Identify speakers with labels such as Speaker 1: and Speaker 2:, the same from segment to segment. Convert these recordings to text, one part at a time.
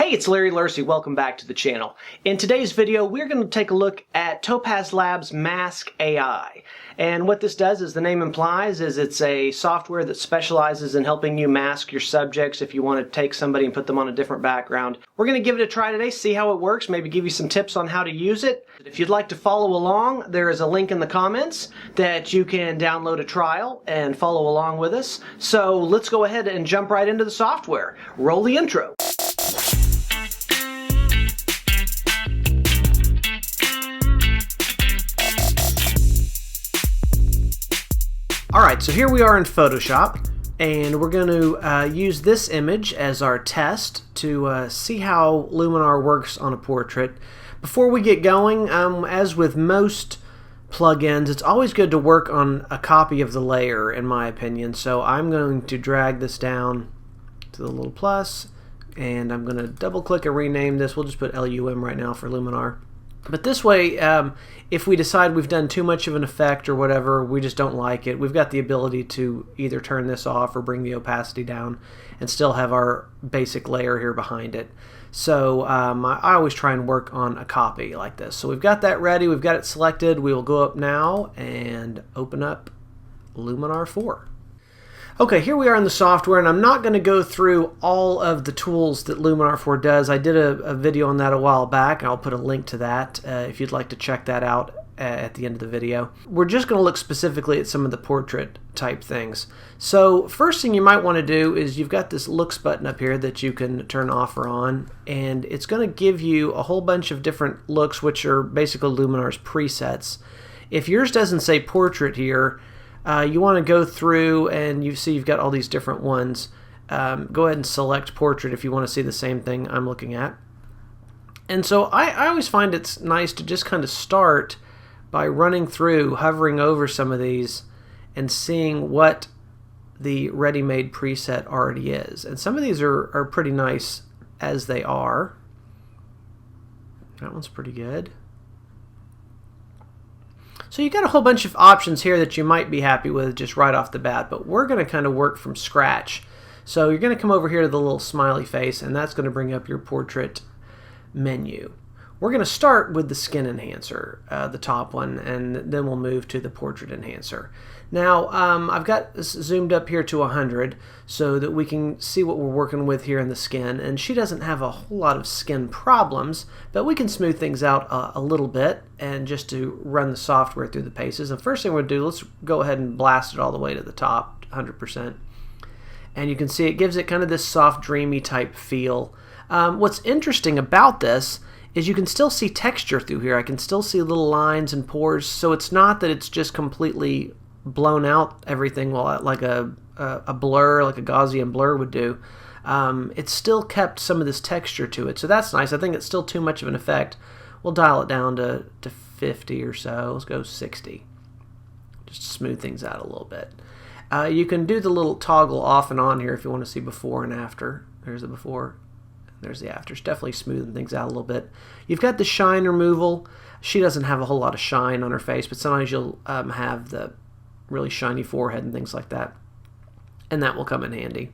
Speaker 1: Hey, it's Larry Lursey. Welcome back to the channel. In today's video, we're going to take a look at Topaz Labs Mask AI. And what this does, as the name implies, is it's a software that specializes in helping you mask your subjects if you want to take somebody and put them on a different background. We're going to give it a try today, see how it works, maybe give you some tips on how to use it. If you'd like to follow along, there is a link in the comments that you can download a trial and follow along with us. So let's go ahead and jump right into the software. Roll the intro. Alright, so here we are in Photoshop, and we're going to use this image as our test to see how Luminar works on a portrait. Before we get going, as with most plugins, it's always good to work on a copy of the layer, in my opinion. So I'm going to drag this down to the little plus, and I'm going to double click and rename this. We'll just put LUM right now for Luminar. But this way, if we decide we've done too much of an effect or whatever, we just don't like it, we've got the ability to either turn this off or bring the opacity down and still have our basic layer here behind it. So I always try and work on a copy like this. So we've got that ready, we've got it selected. We will go up now and open up Luminar 4. Okay, here we are in the software, and I'm not going to go through all of the tools that Luminar 4 does. I did a video on that a while back, and I'll put a link to that if you'd like to check that out at the end of the video. We're just going to look specifically at some of the portrait type things. So first thing you might want to do is you've got this looks button up here that you can turn off or on, and it's going to give you a whole bunch of different looks, which are basically Luminar's presets. If yours doesn't say portrait here, you want to go through and you see you've got all these different ones. Go ahead and select portrait if you want to see the same thing I'm looking at. And so I always find it's nice to just kind of start by running through, hovering over some of these and seeing what the ready-made preset already is. And some of these are pretty nice as they are. That one's pretty good. So you got a whole bunch of options here that you might be happy with just right off the bat, but we're going to kind of work from scratch. So you're going to come over here to the little smiley face, and that's going to bring up your portrait menu. We're going to start with the skin enhancer, the top one, and then we'll move to the portrait enhancer. Now, I've got this zoomed up here to 100 so that we can see what we're working with here in the skin. And she doesn't have a whole lot of skin problems, but we can smooth things out a little bit and just to run the software through the paces. The first thing we'll do, let's go ahead and blast it all the way to the top, 100%. And you can see it gives it kind of this soft, dreamy type feel. What's interesting about this is you can still see texture through here. I can still see little lines and pores, so it's not that it's just completely blown out everything like a blur, like a Gaussian blur would do. It's still kept some of this texture to it, so that's nice. I think it's still too much of an effect. We'll dial it down to 50 or so. Let's go 60. Just to smooth things out a little bit. You can do the little toggle off and on here if you want to see before and after. There's the before. There's the after. It's definitely smoothing things out a little bit. You've got the shine removal. She doesn't have a whole lot of shine on her face, but sometimes you'll have the really shiny forehead and things like that, and that will come in handy.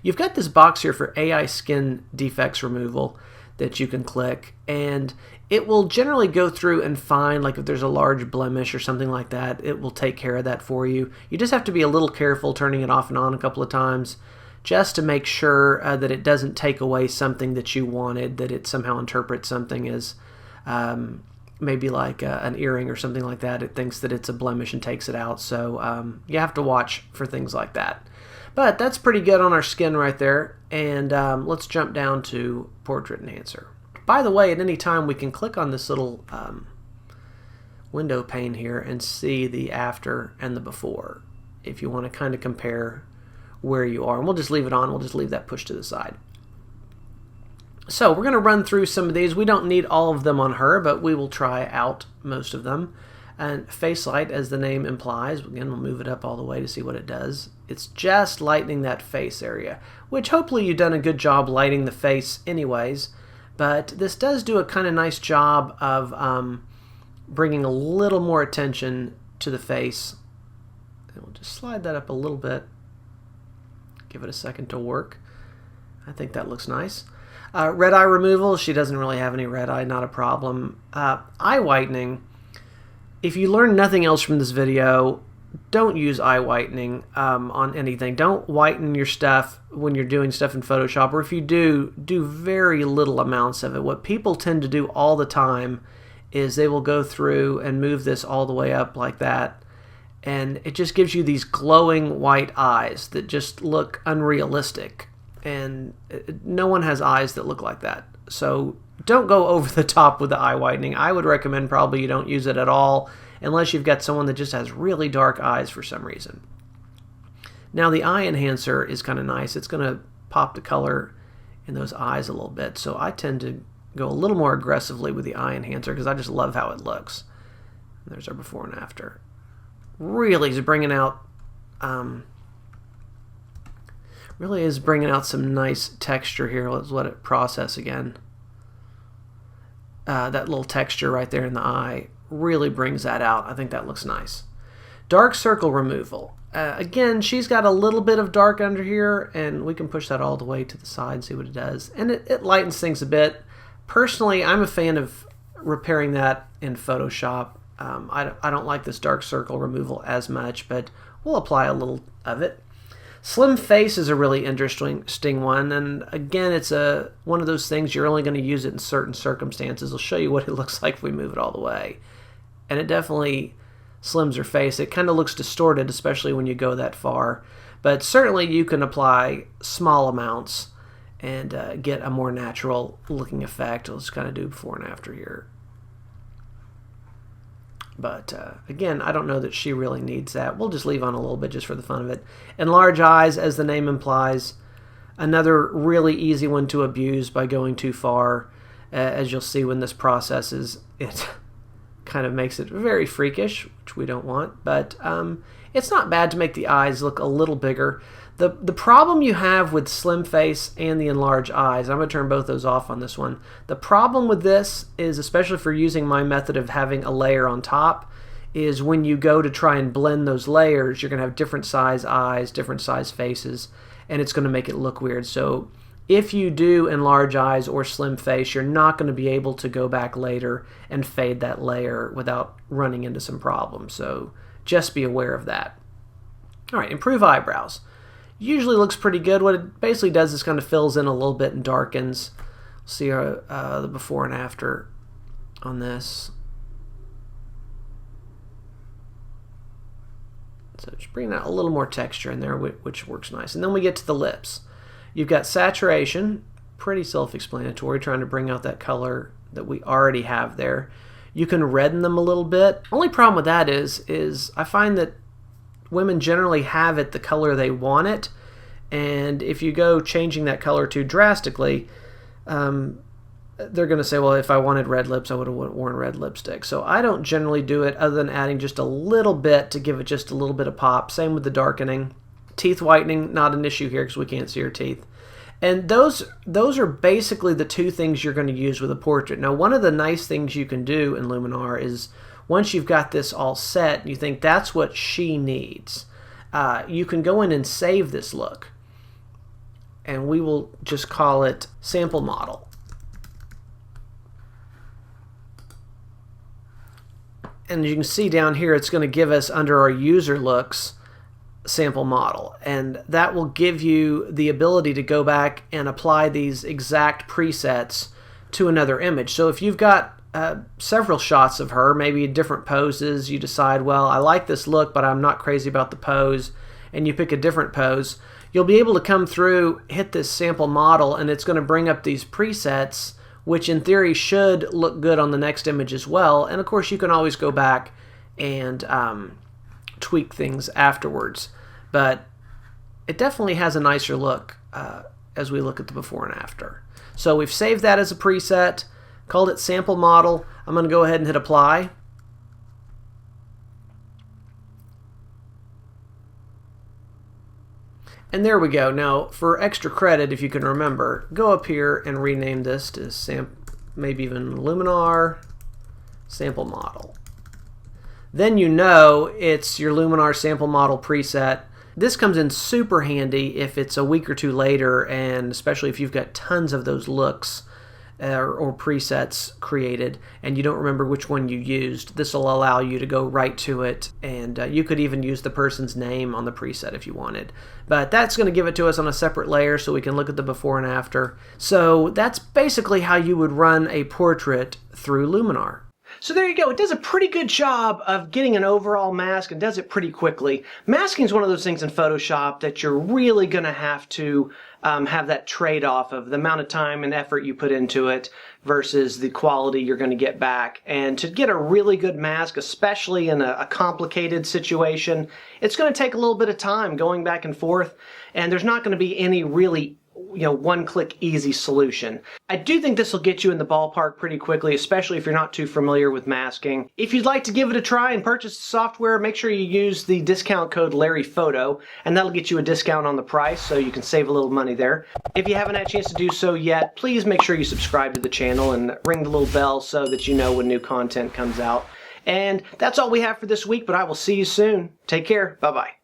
Speaker 1: You've got this box here for AI skin defects removal that you can click, and it will generally go through and find, like if there's a large blemish or something like that, it will take care of that for you. You just have to be a little careful turning it off and on a couple of times just to make sure that it doesn't take away something that you wanted, that it somehow interprets something as maybe like an earring or something like that. It thinks that it's a blemish and takes it out. So you have to watch for things like that. But that's pretty good on our skin right there. And let's jump down to Portrait Enhancer. By the way, at any time we can click on this little window pane here and see the after and the before if you want to kind of compare where you are. And we'll just leave it on. We'll just leave that pushed to the side. So we're going to run through some of these. We don't need all of them on her, but we will try out most of them. And face light, as the name implies, again, we'll move it up all the way to see what it does. It's just lightening that face area, which hopefully you've done a good job lighting the face anyways. But this does do a kind of nice job of bringing a little more attention to the face. And we'll just slide that up a little bit. Give it a second to work. I think that looks nice. Red eye removal, she doesn't really have any red eye, not a problem. Eye whitening, if you learn nothing else from this video, don't use eye whitening on anything. Don't whiten your stuff when you're doing stuff in Photoshop, or if you do very little amounts of it. What people tend to do all the time is they will go through and move this all the way up like that, and it just gives you these glowing white eyes that just look unrealistic, and no one has eyes that look like that. So don't go over the top with the eye whitening. I would recommend probably you don't use it at all unless you've got someone that just has really dark eyes for some reason. Now the eye enhancer is kind of nice. It's going to pop the color in those eyes a little bit, so I tend to go a little more aggressively with the eye enhancer because I just love how it looks. There's our before and after. Really is bringing out some nice texture here. Let's let it process again. That little texture right there in the eye really brings that out. I think that looks nice. Dark circle removal. Again, she's got a little bit of dark under here, and we can push that all the way to the side and see what it does. And it lightens things a bit. Personally, I'm a fan of repairing that in Photoshop. I don't like this dark circle removal as much, but we'll apply a little of it. Slim face is a really interesting one, and again, it's one of those things you're only going to use it in certain circumstances. I'll show you what it looks like if we move it all the way. And it definitely slims her face. It kind of looks distorted, especially when you go that far. But certainly you can apply small amounts and get a more natural looking effect. Let's kind of do before and after here. But again, I don't know that she really needs that. We'll just leave on a little bit just for the fun of it. Enlarge eyes, as the name implies. Another really easy one to abuse by going too far. As you'll see when this processes, it kind of makes it very freakish, which we don't want. But it's not bad to make the eyes look a little bigger. The problem you have with slim face and the enlarged eyes, I'm going to turn both those off on this one. The problem with this is, especially for using my method of having a layer on top, is when you go to try and blend those layers, you're going to have different size eyes, different size faces, and it's going to make it look weird. So if you do enlarge eyes or slim face, you're not going to be able to go back later and fade that layer without running into some problems. So just be aware of that. All right, improve eyebrows. Usually looks pretty good. What it basically does is kind of fills in a little bit and darkens. See the before and after on this. So just bringing out a little more texture in there, which works nice. And then we get to the lips. You've got saturation, pretty self-explanatory, trying to bring out that color that we already have there. You can redden them a little bit. Only problem with that is I find that women generally have it the color they want it, and if you go changing that color too drastically, they're going to say, well, if I wanted red lips, I would have worn red lipstick. So I don't generally do it other than adding just a little bit to give it just a little bit of pop. Same with the darkening. Teeth whitening, not an issue here because we can't see her teeth. And those are basically the two things you're going to use with a portrait. Now, one of the nice things you can do in Luminar is once you've got this all set and you think that's what she needs, you can go in and save this look. And we will just call it sample model. And you can see down here it's going to give us under our user looks sample model, and that will give you the ability to go back and apply these exact presets to another image. So if you've got several shots of her, maybe different poses, you decide, well, I like this look but I'm not crazy about the pose, and you pick a different pose, you'll be able to come through, hit this sample model, and it's going to bring up these presets which in theory should look good on the next image as well. And of course you can always go back and tweak things afterwards, but it definitely has a nicer look as we look at the before and after. So we've saved that as a preset, called it sample model. I'm going to go ahead and hit apply. And there we go. Now for extra credit, if you can remember, go up here and rename this to maybe even Luminar sample model. Then you know it's your Luminar sample model preset. This comes in super handy if it's a week or two later, and especially if you've got tons of those looks or presets created and you don't remember which one you used. This will allow you to go right to it, and you could even use the person's name on the preset if you wanted. But that's going to give it to us on a separate layer so we can look at the before and after. So that's basically how you would run a portrait through Luminar. So there you go. It does a pretty good job of getting an overall mask and does it pretty quickly. Masking is one of those things in Photoshop that you're really going to have have that trade-off of the amount of time and effort you put into it versus the quality you're going to get back. And to get a really good mask, especially in a complicated situation, it's going to take a little bit of time going back and forth, and there's not going to be any really one-click easy solution. I do think this will get you in the ballpark pretty quickly, especially if you're not too familiar with masking. If you'd like to give it a try and purchase the software, make sure you use the discount code LarryPhoto, and that'll get you a discount on the price, so you can save a little money there. If you haven't had a chance to do so yet, please make sure you subscribe to the channel and ring the little bell so that you know when new content comes out. And that's all we have for this week, but I will see you soon. Take care. Bye-bye.